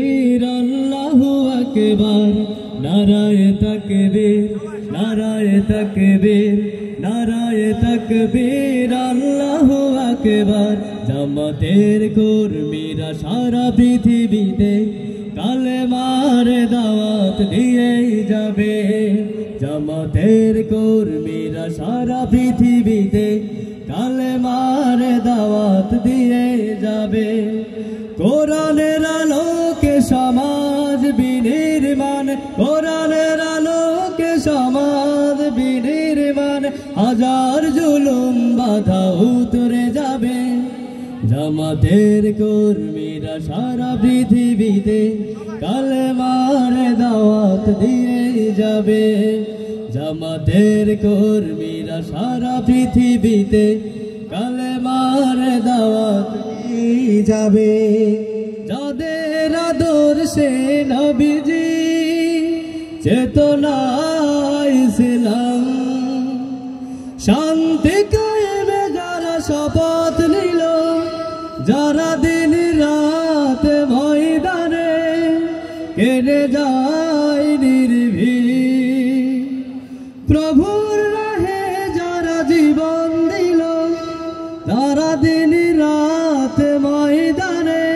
আল্লাহু আকবার, নারায়ে তাকবীর, নারায়ে তাকবীর, নারায়ে তাকবীর, আল্লাহু আকবার। জামাতের কর্মীরা সারা পৃথিবীতে কালেমার দাওয়াত দিয়েই যাবে। জামাতের কর্মীরা সারা পৃথিবীতে কালেমার দাওয়াত দিয়ে যাবে। কোরআনের আলোকে সমাজ বিনির্মাণ, কোরআনের আলোকে সমাজ বিনির্মাণ, হাজার জুলুম বাধা উতরে যাবে। জামাতের কর্মীরা সারা পৃথিবীতে কালেমার দাওয়াত দিয়ে যাবে। জামাতের কর্মীরা সারা পৃথিবীতে কালেমার দাওয়াত দিয়ে যাবে। যাদের আদর্শে নবীজি চেতনা ইসলাম, শান্তি কায়েমে যারা শপথ নিল, যারা দিন রাত ময়দানে কেড়ে যায় নির্ভীক, প্রভুর রাহে যারা জীবন দিল, তারা দিন রাত ময়দানে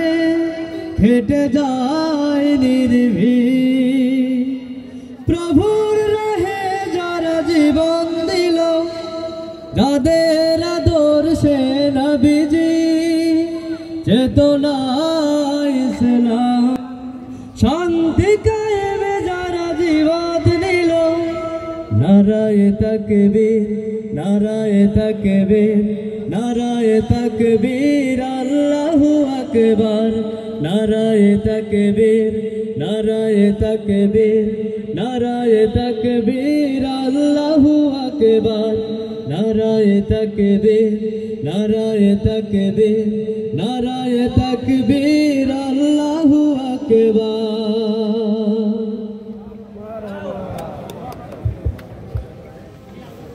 খেটে যায় নির্ভীক। প্রভুর রাহে যারা জীবন দিল, যাদের আদর্শে নবীজি চেতনা ইসলাম, শান্তি কায়েমে যারা জীবন নিল, নারায়ে তাকবীর, নারায়ে তাকবীর, নারায়ে তাকবীর, আল্লাহু আকবার। নারায়ে তাকবীর, নারায়ে তাকবীর, নারায়ে তাকবীর, আল্লাহু আকবার। নারায়ে তাকবীর, নারায়ে তাকবীর, নারায়ে তাকবীর, আল্লাহু আকবার।